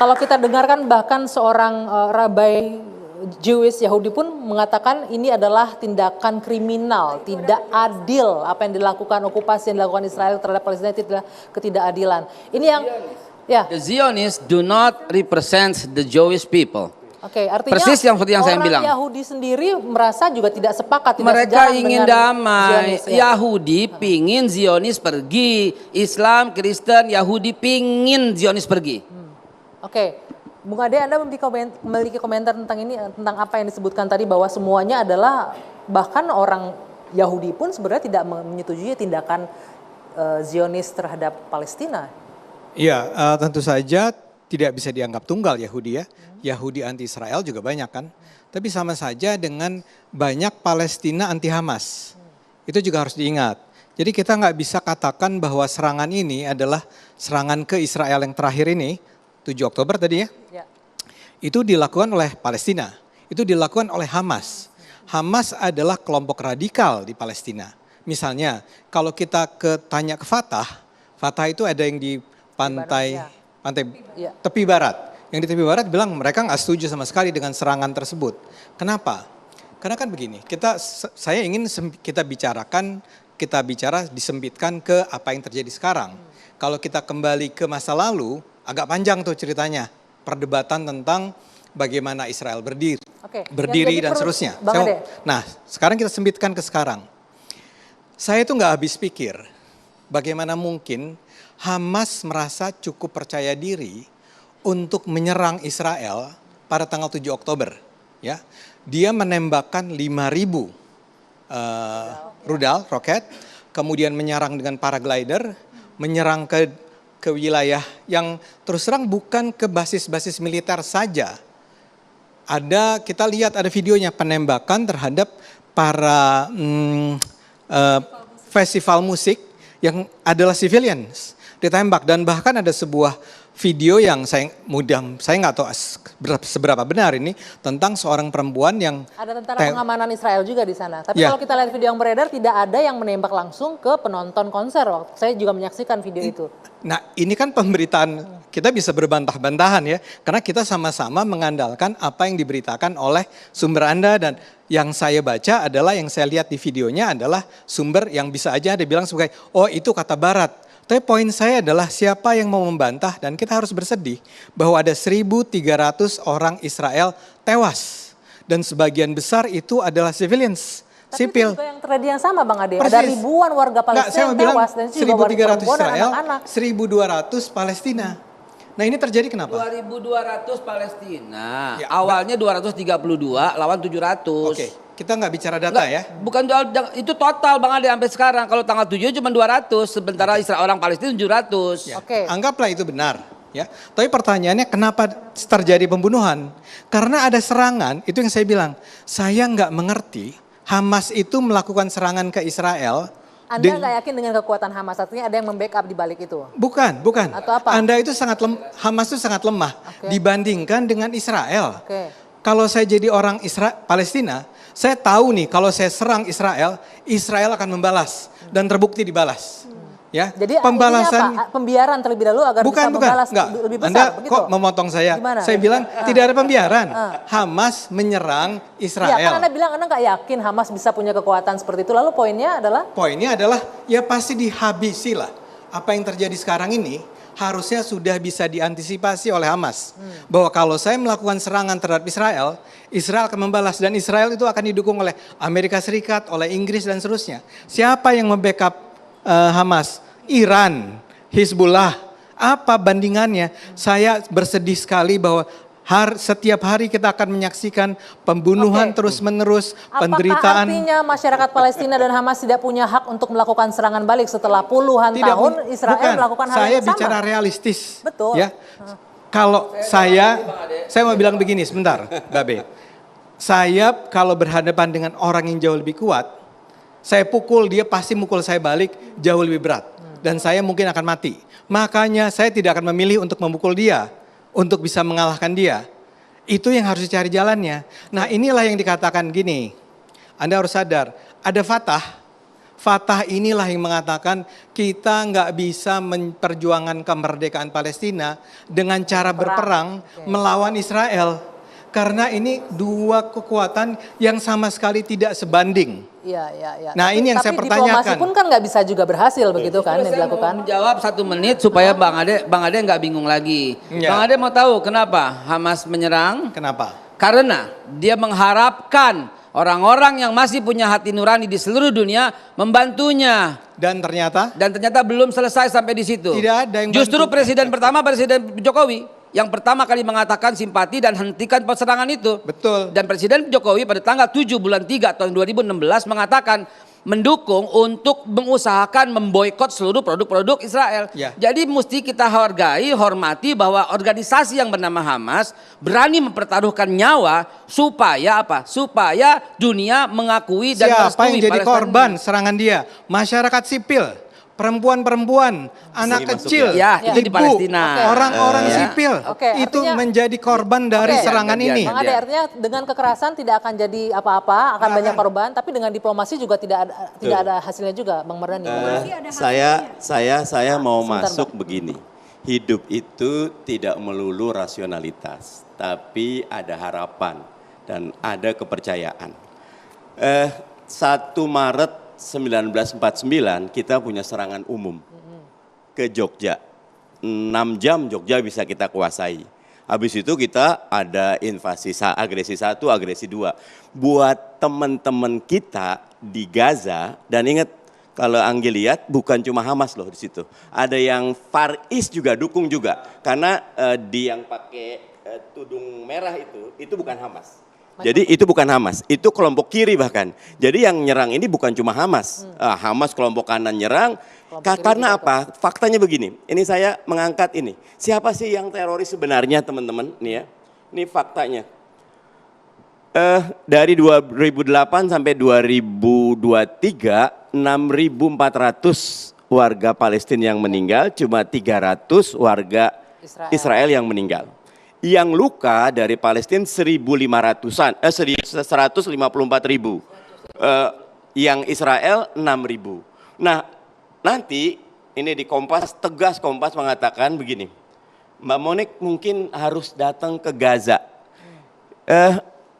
Kalau kita dengarkan bahkan seorang rabai Jewish Yahudi pun mengatakan ini adalah tindakan kriminal, tidak adil apa yang dilakukan, okupasi yang dilakukan Israel terhadap Palestina, tidak ketidakadilan. Ini yang ya. The Zionists do not represent the Jewish people. Oke, artinya persis yang seperti yang saya bilang. Orang Yahudi sendiri merasa juga tidak sepakat. Mereka ingin damai. Zionis, ya. Yahudi pingin Zionis pergi. Islam, Kristen, Yahudi pingin Zionis pergi. Oke, Bung Ade, Anda memiliki komentar tentang ini, tentang apa yang disebutkan tadi bahwa semuanya adalah bahkan orang Yahudi pun sebenarnya tidak menyetujui tindakan Zionis terhadap Palestina. Iya, tentu saja tidak bisa dianggap tunggal Yahudi ya. Yahudi anti Israel juga banyak kan. Tapi sama saja dengan banyak Palestina anti Hamas. Itu juga harus diingat. Jadi kita nggak bisa katakan bahwa serangan ini adalah serangan ke Israel yang terakhir ini, 7 Oktober tadi ya. Itu dilakukan oleh Palestina. Itu dilakukan oleh Hamas. Hamas adalah kelompok radikal di Palestina. Misalnya kalau kita tanya ke Fatah, Fatah itu ada yang di pantai tepi barat. Yang di tepi barat bilang mereka nggak setuju sama sekali dengan serangan tersebut. Kenapa? Karena kan begini, saya ingin kita bicara disempitkan ke apa yang terjadi sekarang. Kalau kita kembali ke masa lalu, agak panjang tuh ceritanya. Perdebatan tentang bagaimana Israel berdiri dan seterusnya. Nah, sekarang kita sempitkan ke sekarang. Saya tuh nggak habis pikir bagaimana mungkin Hamas merasa cukup percaya diri untuk menyerang Israel pada tanggal 7 Oktober. Ya, dia menembakkan 5.000 rudal, roket, kemudian menyerang dengan paraglider, menyerang ke wilayah yang terus terang bukan ke basis-basis militer saja. Kita lihat ada videonya penembakan terhadap para festival musik yang adalah civilians ditembak, dan bahkan ada sebuah video yang saya nggak tahu seberapa benar ini, tentang seorang perempuan yang ada tentara pengamanan Israel juga di sana. Tapi kalau kita lihat video yang beredar tidak ada yang menembak langsung ke penonton konser. Saya juga menyaksikan video itu. Nah, ini kan pemberitaan, kita bisa berbantah-bantahan ya, karena kita sama-sama mengandalkan apa yang diberitakan oleh sumber Anda, dan yang saya baca adalah, yang saya lihat di videonya adalah sumber yang bisa aja ada bilang sebagai, oh itu kata Barat. Tapi poin saya adalah siapa yang mau membantah, dan kita harus bersedih bahwa ada 1.300 orang Israel tewas. Dan sebagian besar itu adalah civilians, sipil. Tapi itu juga yang terjadi yang sama Bang Ade. Ada ribuan warga Palestina yang tewas, dan itu juga warga perempuan dan anak-anak. 1.200 Palestina. Nah ini terjadi kenapa? 2.200 Palestina, ya, awalnya 232 lawan 700. Oke. Kita nggak bicara data ya? Bukan, itu total Bang Ade sampai sekarang. Kalau tanggal 7 cuma 200, sementara Israel orang Palestina 700. Ya. Anggaplah itu benar. Ya. Tapi pertanyaannya kenapa terjadi pembunuhan? Karena ada serangan, itu yang saya bilang. Saya nggak mengerti Hamas itu melakukan serangan ke Israel. Anda nggak yakin dengan kekuatan Hamas? Artinya ada yang membackup di balik itu? Bukan. Atau apa? Anda itu Hamas itu sangat lemah dibandingkan dengan Israel. Kalau saya jadi orang Palestina, saya tahu nih kalau saya serang Israel, Israel akan membalas dan terbukti dibalas. Ya, jadi pembalasan apa? Pembiaran terlebih dahulu agar bisa membalas lebih besar. Anda begitu? Kok memotong saya? Gimana? Saya bilang tidak ada pembiaran. Hamas menyerang Israel. Ya, kan Anda bilang Anda nggak yakin Hamas bisa punya kekuatan seperti itu. Lalu poinnya adalah? Poinnya adalah ya pasti dihabisi lah. Apa yang terjadi sekarang ini harusnya sudah bisa diantisipasi oleh Hamas. Bahwa kalau saya melakukan serangan terhadap Israel, Israel akan membalas, dan Israel itu akan didukung oleh Amerika Serikat, oleh Inggris dan seterusnya. Siapa yang membackup Hamas? Iran, Hizbullah. Apa bandingannya? Saya bersedih sekali bahwa setiap hari kita akan menyaksikan pembunuhan terus-menerus, penderitaan. Apakah artinya masyarakat Palestina dan Hamas tidak punya hak untuk melakukan serangan balik setelah puluhan tahun Israel melakukan hal yang sama? Saya bicara realistis. Betul. Ya. Kalau saya mau bilang begini sebentar, Babe. Saya kalau berhadapan dengan orang yang jauh lebih kuat, saya pukul dia pasti mukul saya balik jauh lebih berat. Dan saya mungkin akan mati. Makanya saya tidak akan memilih untuk memukul dia, untuk bisa mengalahkan dia. Itu yang harus dicari jalannya. Nah inilah yang dikatakan gini, Anda harus sadar, ada Fatah. Fatah inilah yang mengatakan kita nggak bisa memperjuangkan kemerdekaan Palestina dengan cara berperang melawan Israel. Karena ini dua kekuatan yang sama sekali tidak sebanding. Iya. Nah, ini yang saya pertanyakan. Diplomasi pun kan nggak bisa juga berhasil begitu kan yang dilakukan. Jawab 1 menit supaya Bang Ade nggak bingung lagi. Ya. Bang Ade mau tahu kenapa Hamas menyerang? Kenapa? Karena dia mengharapkan orang-orang yang masih punya hati nurani di seluruh dunia membantunya. Dan ternyata belum selesai sampai di situ. Tidak ada yang Justru bantu. Presiden Jokowi yang pertama kali mengatakan simpati dan hentikan serangan itu. Betul. Dan Presiden Jokowi pada tanggal 7 bulan 3 tahun 2016 mengatakan mendukung untuk mengusahakan memboikot seluruh produk-produk Israel. Ya. Jadi mesti kita hargai, hormati bahwa organisasi yang bernama Hamas berani mempertaruhkan nyawa supaya apa? Supaya dunia mengakui dan Siapa yang merestui jadi Palestina. korban serangan dia? Masyarakat sipil, perempuan-perempuan, anak kecil, Ya, itu di ibu, Palestina. orang-orang Ya. sipil. Oke, Itu artinya- menjadi korban dari Oke. serangan Ya, ini. Bang Ade, artinya dengan kekerasan tidak akan jadi apa-apa, akan banyak korban, tapi dengan diplomasi juga tidak ada hasilnya juga, Bang Mardhani. Saya mau Sebentar, masuk begini. Hidup itu tidak melulu rasionalitas, tapi ada harapan dan ada kepercayaan. 1 Maret 1949 kita punya serangan umum ke Jogja. 6 jam Jogja bisa kita kuasai. Habis itu kita ada invasi agresi 1, agresi 2. Buat teman-teman kita di Gaza, dan ingat kalau Anggi lihat bukan cuma Hamas loh di situ. Ada yang Far East juga dukung juga. Karena di yang pakai tudung merah itu bukan Hamas. Jadi itu bukan Hamas, itu kelompok kiri bahkan. Jadi yang nyerang ini bukan cuma Hamas. Hamas kelompok kanan nyerang. Karena apa? Faktanya begini, ini saya mengangkat ini. Siapa sih yang teroris sebenarnya teman-teman? Nih ya, ini faktanya. Dari 2008 sampai 2023, 6.400 warga Palestina yang meninggal, cuma 300 warga Israel yang meninggal. Yang luka dari Palestina 1.500-an, 154.000. Yang Israel 6.000. Nah, nanti ini di Kompas, tegas Kompas mengatakan begini. Mbak Monik mungkin harus datang ke Gaza.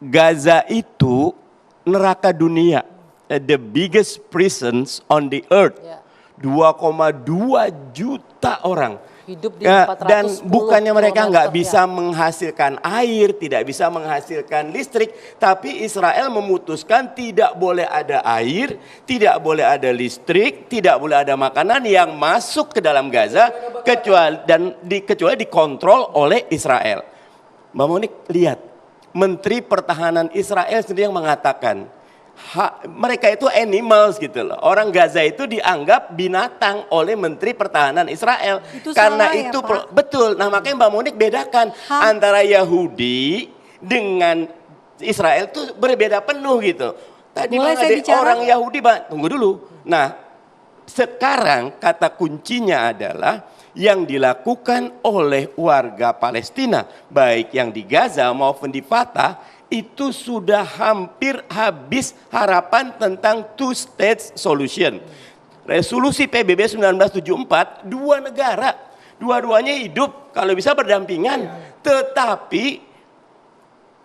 Gaza itu neraka dunia. The biggest prisons on the earth. 2,2 juta orang. Hidup di Dan 410 bukannya mereka nggak kilometer, bisa menghasilkan air, tidak bisa menghasilkan listrik, tapi Israel memutuskan tidak boleh ada air, tidak boleh ada listrik, tidak boleh ada makanan yang masuk ke dalam Gaza kecuali dikontrol oleh Israel. Mbak Monik lihat, Menteri Pertahanan Israel sendiri yang mengatakan mereka itu animals gitu loh. Orang Gaza itu dianggap binatang oleh Menteri Pertahanan Israel. Itu karena salah ya, itu Pak? betul. Nah, makanya Mbak Monik bedakan antara Yahudi dengan Israel itu berbeda penuh gitu. Tadi Boleh Bang saya Ade, bicara? orang Yahudi, tunggu dulu. Nah, sekarang kata kuncinya adalah yang dilakukan oleh warga Palestina, baik yang di Gaza maupun di Fatah, itu sudah hampir habis harapan tentang two states solution. Resolusi PBB 1974, 2 negara, dua-duanya hidup kalau bisa berdampingan. Tetapi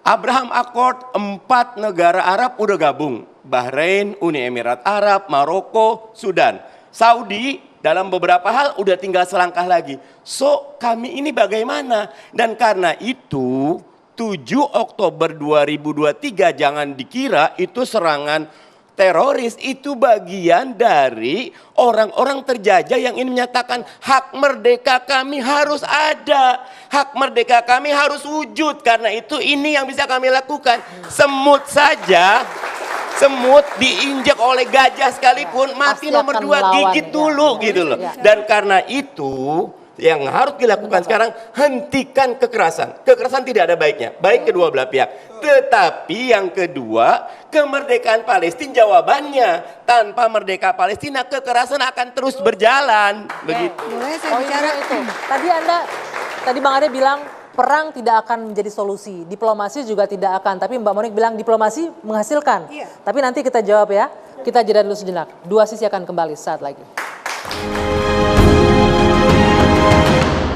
Abraham Accord, 4 negara Arab udah gabung. Bahrain, Uni Emirat Arab, Maroko, Sudan. Saudi dalam beberapa hal udah tinggal selangkah lagi. So kami ini bagaimana? Dan karena itu 7 Oktober 2023 jangan dikira itu serangan teroris, itu bagian dari orang-orang terjajah yang ingin menyatakan hak merdeka kami harus ada, hak merdeka kami harus wujud, karena itu ini yang bisa kami lakukan. Semut saja, semut diinjak oleh gajah sekalipun mati pasti nomor akan 2, melawan, gigit ya. dulu gitu loh. Ya. Dan karena itu yang harus dilakukan sekarang, hentikan kekerasan. Kekerasan tidak ada baiknya, baik kedua belah pihak. Tetapi yang kedua, kemerdekaan Palestina jawabannya. Tanpa merdeka Palestina, kekerasan akan terus berjalan. Begitu. Boleh saya Oh, bicara? itu. Tadi Bang Ade bilang perang tidak akan menjadi solusi, diplomasi juga tidak akan. Tapi Mbak Monik bilang diplomasi menghasilkan. Iya. Tapi nanti kita jawab ya. Kita jeda dulu sejenak. Dua Sisi akan kembali saat lagi.